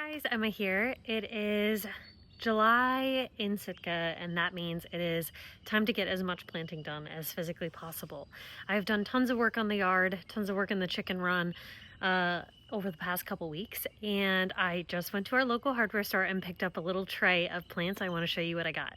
Guys, Emma here. It is July in Sitka, and that means it is time to get as much planting done as physically possible. I've done tons of work on the yard, tons of work in the chicken run over the past couple weeks, and I just went to our local hardware store and picked up a little tray of plants. I want to show you what I got.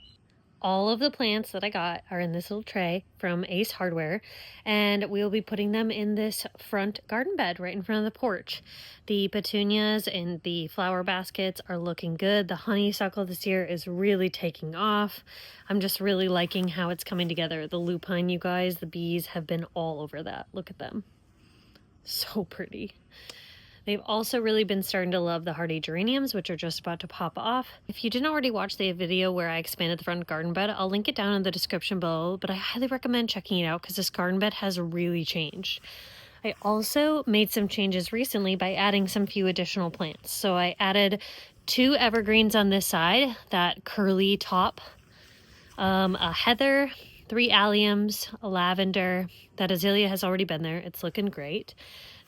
All of the plants that I got are in this little tray from Ace Hardware, and we'll be putting them in this front garden bed right in front of the porch. The petunias and the flower baskets are looking good. The honeysuckle this year is really taking off. I'm just really liking how it's coming together. The lupine, you guys, the bees have been all over that. Look at them. So pretty. They've also really been starting to love the hardy geraniums, which are just about to pop off. If you didn't already watch the video where I expanded the front garden bed, I'll link it down in the description below, but I highly recommend checking it out because this garden bed has really changed. I also made some changes recently by adding some few additional plants. So I added 2 evergreens on this side, that curly top, a heather, 3 alliums, a lavender. That azalea has already been there. It's looking great.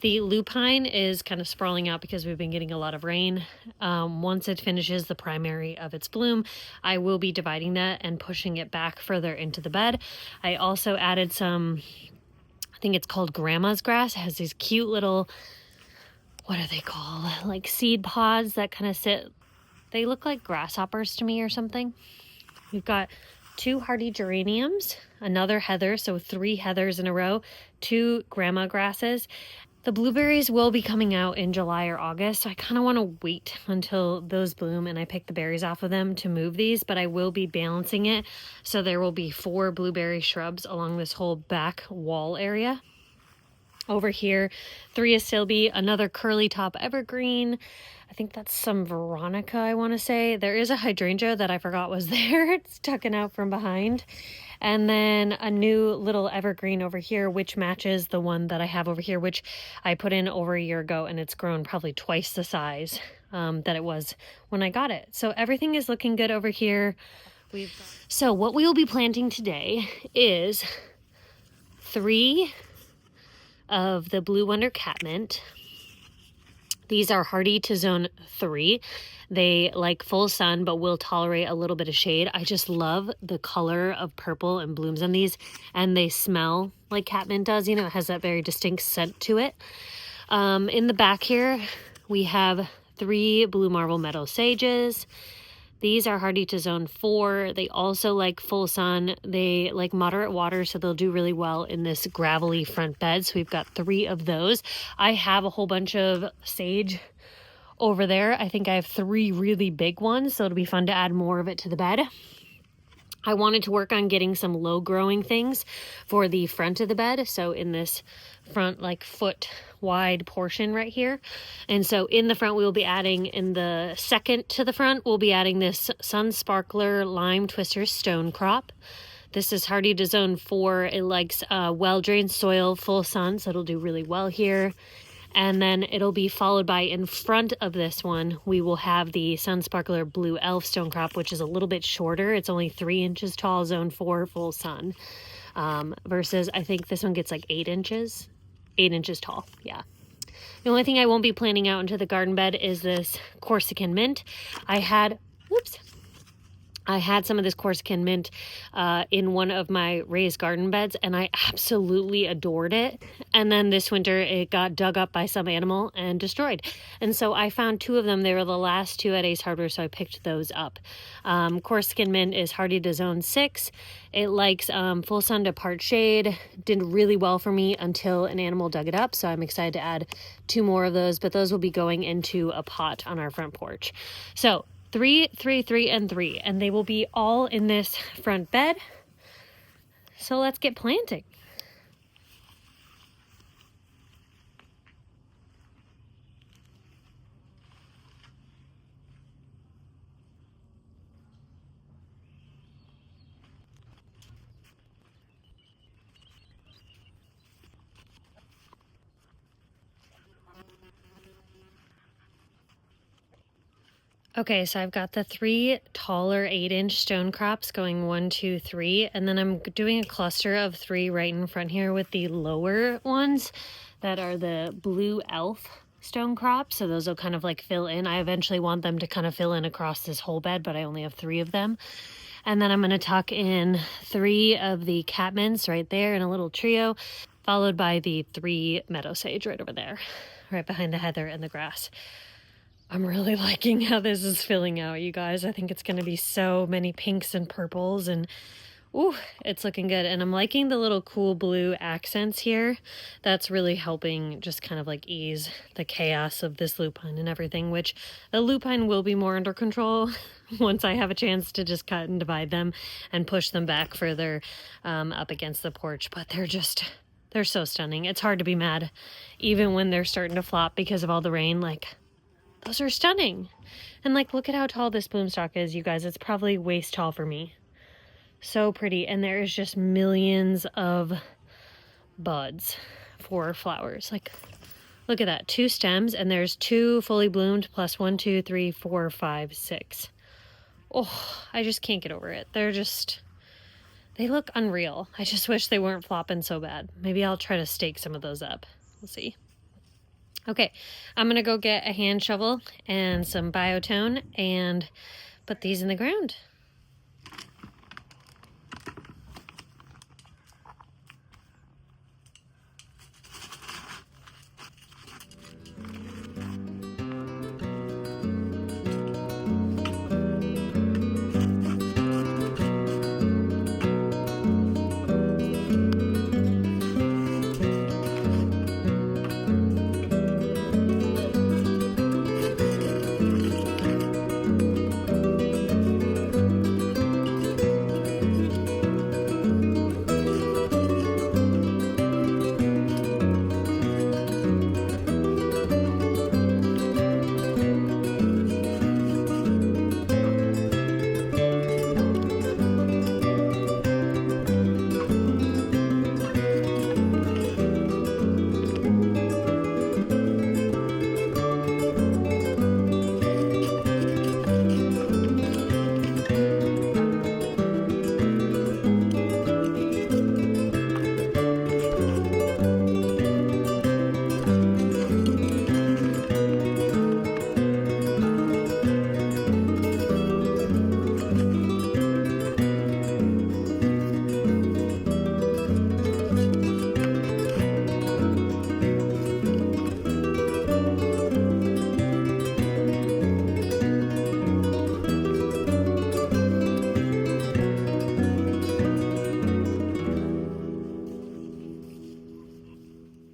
The lupine is kind of sprawling out because we've been getting a lot of rain. Once it finishes the primary of its bloom, I will be dividing that and pushing it back further into the bed. I also added some, I think it's called grandma's grass. It has these cute little, what are they called? Like seed pods that kind of sit, they look like grasshoppers to me or something. We've got 2 hardy geraniums, another heather, so 3 heathers in a row, 2 grandma grasses. The blueberries will be coming out in July or August, so I kind of want to wait until those bloom and I pick the berries off of them to move these, but I will be balancing it, so there will be 4 blueberry shrubs along this whole back wall area. Over here, 3 astilbe, another curly top evergreen. I think that's some Veronica, I want to say. There is a hydrangea that I forgot was there. It's tucking out from behind. And then a new little evergreen over here, which matches the one that I have over here, which I put in over a year ago, and it's grown probably twice the size that it was when I got it. So everything is looking good over here. So what we will be planting today is 3 of the Blue Wonder Catmint. These are hardy to zone 3. They like full sun, but will tolerate a little bit of shade. I just love the color of purple and blooms on these, and they smell like catmint does. You know, it has that very distinct scent to it. In the back here, we have 3 Blue Marble Meadow Sages. These are hardy to zone 4. They also like full sun. They like moderate water, so they'll do really well in this gravelly front bed. So we've got 3 of those. I have a whole bunch of sage over there. I think I have 3 really big ones, so it'll be fun to add more of it to the bed. I wanted to work on getting some low growing things for the front of the bed. So in this front like foot wide portion right here. And so in the front, we'll be adding, in the second to the front, we'll be adding this Sunsparkler Lime Twister StoneCrop. This is hardy to zone 4. It likes well-drained soil, full sun, so it'll do really well here. And then it'll be followed by, in front of this one, we will have the Sunsparkler Blue Elf StoneCrop, which is a little bit shorter. It's only 3 inches tall, zone 4, full sun. Versus I think this one gets like 8 inches. 8 inches tall, yeah. The only thing I won't be planting out into the garden bed is this Corsican mint. I had some of this Corsican mint in one of my raised garden beds, and I absolutely adored it. And then this winter, it got dug up by some animal and destroyed. And so I found 2 of them. They were the last 2 at Ace Hardware, so I picked those up. Corsican mint is hardy to zone 6. It likes full sun to part shade. Did really well for me until an animal dug it up, so I'm excited to add 2 more of those, but those will be going into a pot on our front porch. So 3, 3, 3, and 3, and they will be all in this front bed. So let's get planting. Okay, so I've got the 3 taller 8-inch stone crops going 1, 2, 3, and then I'm doing a cluster of 3 right in front here with the lower ones that are the Blue Elf StoneCrop, so those will kind of like fill in. I eventually want them to kind of fill in across this whole bed, but I only have 3 of them. And then I'm going to tuck in 3 of the Catmints right there in a little trio, followed by the 3 Meadow Sage right over there, right behind the heather and the grass. I'm really liking how this is filling out, you guys. I think it's going to be so many pinks and purples, and ooh, it's looking good. And I'm liking the little cool blue accents here. That's really helping just kind of like ease the chaos of this lupine and everything, which the lupine will be more under control once I have a chance to just cut and divide them and push them back further up against the porch. But they're so stunning. It's hard to be mad even when they're starting to flop because of all the rain. Like, those are stunning. And like, look at how tall this bloom stalk is, you guys. It's probably waist tall for me. So pretty. And there is just millions of buds for flowers. Like, look at that. 2 stems, and there's 2 fully bloomed plus 1, 2, 3, 4, 5, 6. Oh, I just can't get over it. They look unreal. I just wish they weren't flopping so bad. Maybe I'll try to stake some of those up. We'll see. Okay, I'm gonna go get a hand shovel and some biotone and put these in the ground.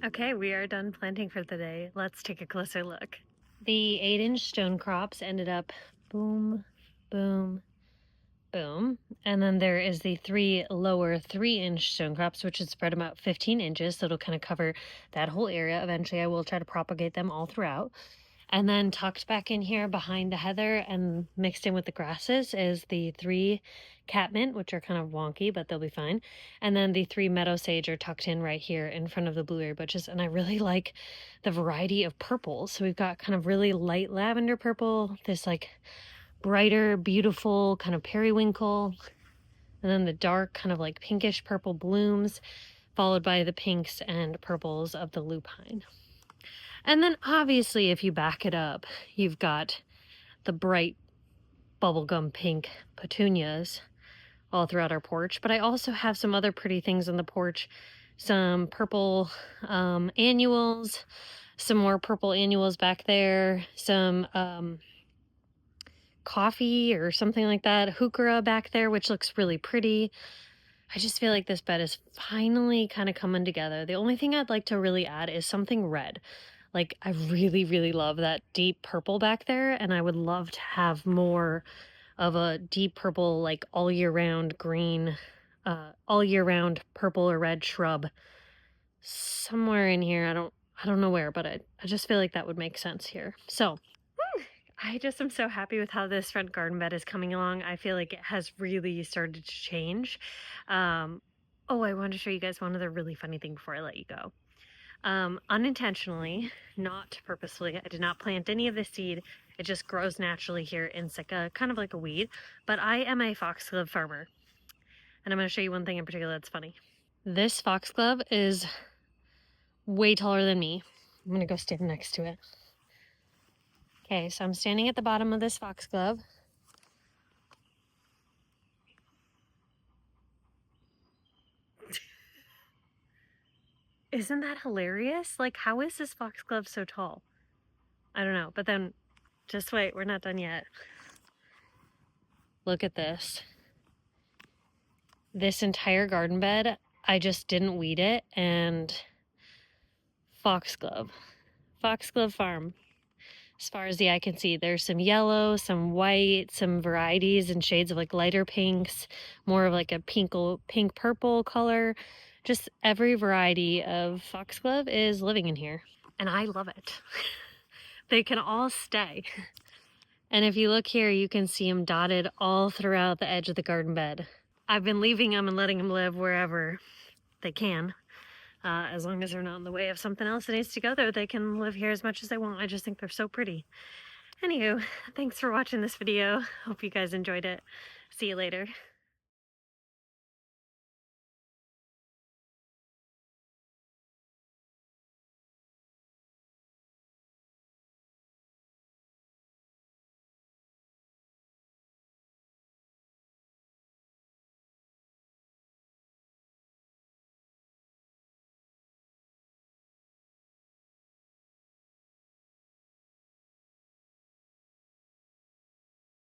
Okay, we are done planting for the day. Let's take a closer look. The 8-inch StoneCrops ended up boom, boom, boom. And then there is the 3 lower 3-inch StoneCrops, which is spread about 15 inches. So it'll kind of cover that whole area. Eventually I will try to propagate them all throughout. And then tucked back in here behind the heather and mixed in with the grasses is the 3 Catmint, which are kind of wonky, but they'll be fine. And then the 3 Meadow Sage are tucked in right here in front of the blueberry bushes. And I really like the variety of purples. So we've got kind of really light lavender purple, this like brighter, beautiful kind of periwinkle, and then the dark kind of like pinkish purple blooms, followed by the pinks and purples of the lupine. And then obviously if you back it up, you've got the bright bubblegum pink petunias all throughout our porch. But I also have some other pretty things on the porch. Some purple annuals, some more purple annuals back there, some coffee or something like that, heuchera back there, which looks really pretty. I just feel like this bed is finally kind of coming together. The only thing I'd like to really add is something red. Like, I really, really love that deep purple back there, and I would love to have more of a deep purple, like all year round green, all year round purple or red shrub somewhere in here. I don't know where, but I just feel like that would make sense here. So I just am so happy with how this front garden bed is coming along. I feel like it has really started to change. Oh, I wanted to show you guys one other really funny thing before I let you go. Unintentionally, not purposefully, I did not plant any of this seed. It just grows naturally here in Sitka, kind of like a weed. But I am a foxglove farmer. And I'm going to show you one thing in particular that's funny. This foxglove is way taller than me. I'm gonna go stand next to it. Okay, so I'm standing at the bottom of this foxglove. Isn't that hilarious? Like, how is this foxglove so tall? I don't know, but then just wait, we're not done yet. Look at this. This entire garden bed, I just didn't weed it, and foxglove farm. As far as the eye can see, there's some yellow, some white, some varieties and shades of like lighter pinks, more of like a pink purple color. Just every variety of foxglove is living in here, and I love it. They can all stay. And if you look here, you can see them dotted all throughout the edge of the garden bed. I've been leaving them and letting them live wherever they can. As long as they're not in the way of something else that needs to go there, they can live here as much as they want. I just think they're so pretty. Anywho, thanks for watching this video. Hope you guys enjoyed it. See you later.